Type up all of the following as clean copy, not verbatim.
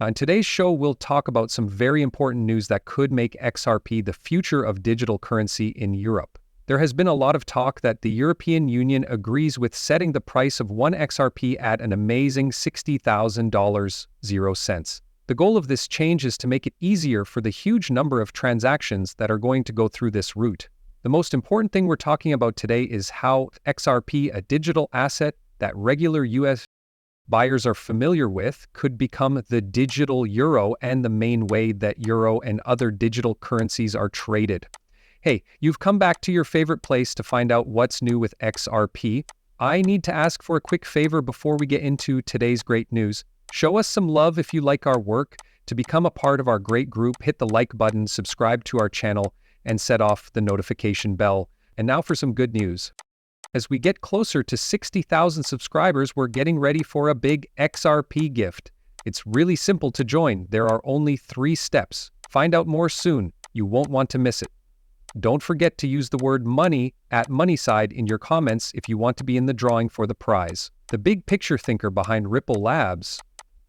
On today's show, we'll talk about some very important news that could make XRP the future of digital currency in Europe. There has been a lot of talk that the European Union agrees with setting the price of one XRP at an amazing $60,000. The goal of this change is to make it easier for the huge number of transactions that are going to go through this route. The most important thing we're talking about today is how XRP, a digital asset that regular US buyers are familiar with, could become the digital euro and the main way that euro and other digital currencies are traded. Hey, you've come back to your favorite place to find out what's new with XRP. I need to ask for a quick favor before we get into today's great news. Show us some love if you like our work. To become a part of our great group, hit the like button, subscribe to our channel, and set off the notification bell. And now for some good news. As we get closer to 60,000 subscribers, we're getting ready for a big XRP gift. It's really simple to join. There are only 3 steps. Find out more soon. You won't want to miss it. Don't forget to use the word money at Moneyside in your comments if you want to be in the drawing for the prize. The big picture thinker behind Ripple Labs,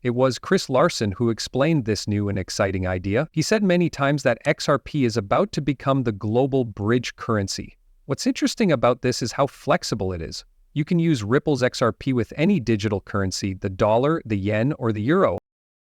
it was Larsson who explained this new and exciting idea. He said many times that XRP is about to become the global bridge currency. What's interesting about this is how flexible it is. You can use Ripple's XRP with any digital currency, the dollar, the yen, or the euro.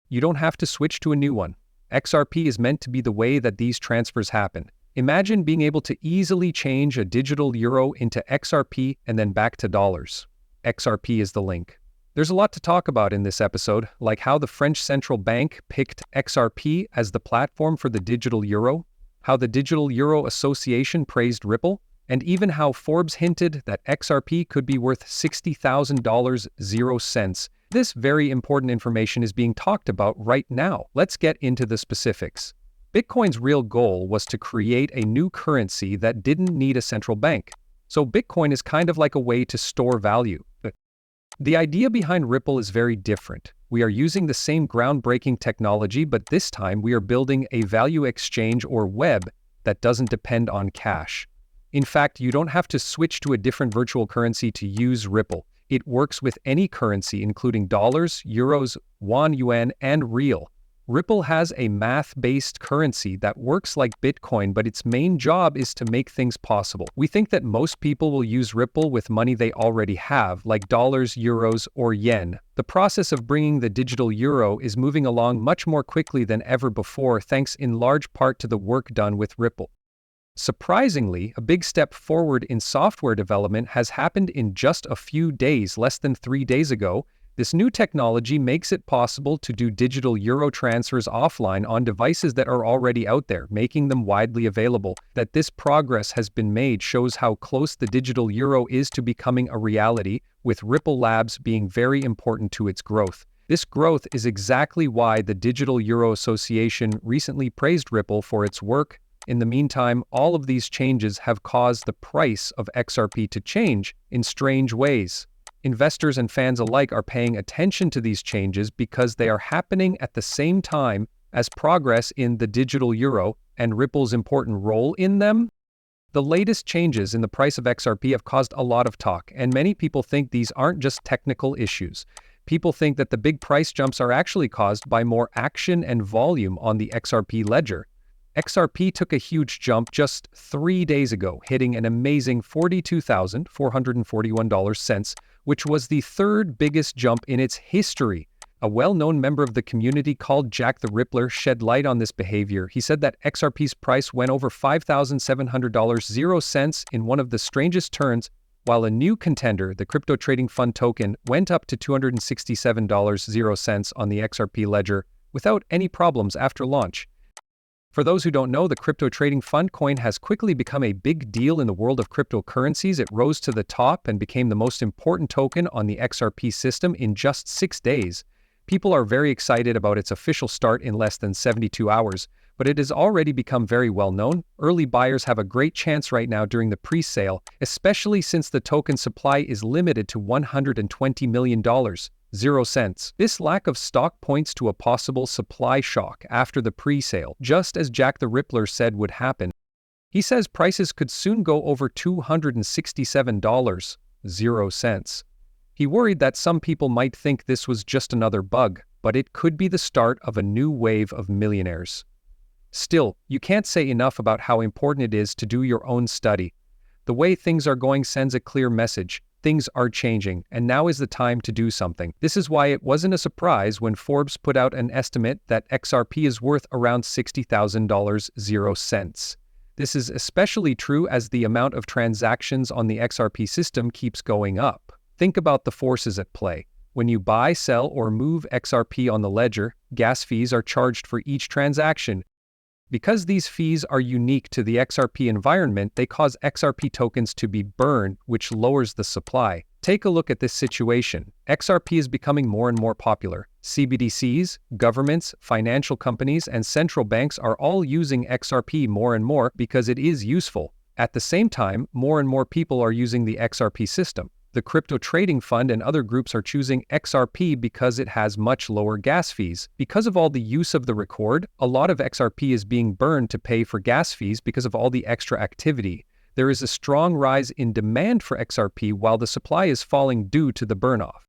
You don't have to switch to a new one. XRP is meant to be the way that these transfers happen. Imagine being able to easily change a digital euro into XRP and then back to dollars. XRP is the link. There's a lot to talk about in this episode, like how the French central bank picked XRP as the platform for the digital euro, how the Digital Euro Association praised Ripple, and even how Forbes hinted that XRP could be worth $60,000. This very important information is being talked about right now. Let's get into the specifics. Bitcoin's real goal was to create a new currency that didn't need a central bank. So Bitcoin is kind of like a way to store value. The idea behind Ripple is very different. We are using the same groundbreaking technology, but this time we are building a value exchange or web that doesn't depend on cash. In fact, you don't have to switch to a different virtual currency to use Ripple. It works with any currency, including dollars, euros, won, yuan, and real. Ripple has a math-based currency that works like Bitcoin, but its main job is to make things possible. We think that most people will use Ripple with money they already have, like dollars, euros, or yen. The process of bringing the digital euro is moving along much more quickly than ever before, thanks in large part to the work done with Ripple. Surprisingly, a big step forward in software development has happened in just a few days, less than 3 days ago. This new technology makes it possible to do digital euro transfers offline on devices that are already out there, making them widely available. That this progress has been made shows how close the digital euro is to becoming a reality, with Ripple Labs being very important to its growth. This growth is exactly why the Digital Euro Association recently praised Ripple for its work. In the meantime, all of these changes have caused the price of XRP to change in strange ways. Investors and fans alike are paying attention to these changes because they are happening at the same time as progress in the digital euro and Ripple's important role in them. The latest changes in the price of XRP have caused a lot of talk, and many people think these aren't just technical issues. People think that the big price jumps are actually caused by more action and volume on the XRP ledger. XRP took a huge jump just 3 days ago, hitting an amazing $42,441, which was the 3rd biggest jump in its history. A well-known member of the community called Jack the Rippler shed light on this behavior. He said that XRP's price went over $5,700 in one of the strangest turns, while a new contender, the crypto trading fund token, went up to $267 on the XRP ledger without any problems after launch. For those who don't know, the crypto trading fund coin has quickly become a big deal in the world of cryptocurrencies. It rose to the top and became the most important token on the XRP system in just 6 days. People are very excited about its official start in less than 72 hours, but it has already become very well known. Early buyers have a great chance right now during the pre-sale, especially since the token supply is limited to $120 million. 0 cents. This lack of stock points to a possible supply shock after the pre-sale, just as Jack the Rippler said would happen. He says prices could soon go over $267. 0 cents. He worried that some people might think this was just another bug. but it could be the start of a new wave of millionaires. Still, you can't say enough about how important it is to do your own study. The way things are going sends a clear message. Things are changing, and now is the time to do something. This is why it wasn't a surprise when Forbes put out an estimate that XRP is worth around $60,000. This is especially true as the amount of transactions on the XRP system keeps going up. Think about the forces at play. When you buy, sell, or move XRP on the ledger, gas fees are charged for each transaction. Because these fees are unique to the XRP environment, they cause XRP tokens to be burned, which lowers the supply. Take a look at this situation. XRP is becoming more and more popular. CBDCs, governments, financial companies, and central banks are all using XRP more and more because it is useful. At the same time, more and more people are using the XRP system. The crypto trading fund and other groups are choosing XRP because it has much lower gas fees. Because of all the use of the record, a lot of XRP is being burned to pay for gas fees because of all the extra activity. There is a strong rise in demand for XRP while the supply is falling due to the burn-off.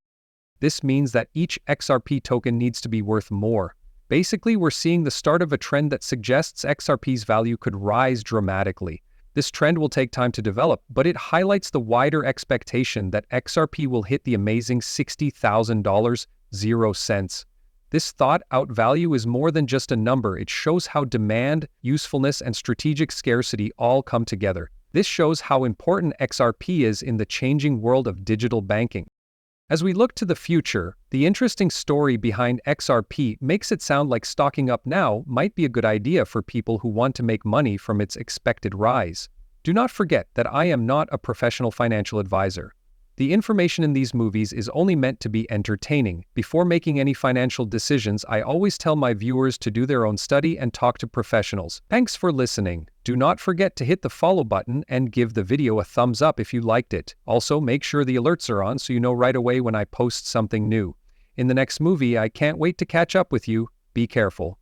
This means that each XRP token needs to be worth more. Basically, we're seeing the start of a trend that suggests XRP's value could rise dramatically. This trend will take time to develop, but it highlights the wider expectation that XRP will hit the amazing $60,000. This thought-out value is more than just a number. It shows how demand, usefulness, and strategic scarcity all come together. This shows how important XRP is in the changing world of digital banking. As we look to the future, the interesting story behind XRP makes it sound like stocking up now might be a good idea for people who want to make money from its expected rise. Do not forget that I am not a professional financial advisor. The information in these movies is only meant to be entertaining. Before making any financial decisions, I always tell my viewers to do their own study and talk to professionals. Thanks for listening. Do not forget to hit the follow button and give the video a thumbs up if you liked it. Also, make sure the alerts are on so you know right away when I post something new. In the next movie, I can't wait to catch up with you. Be careful.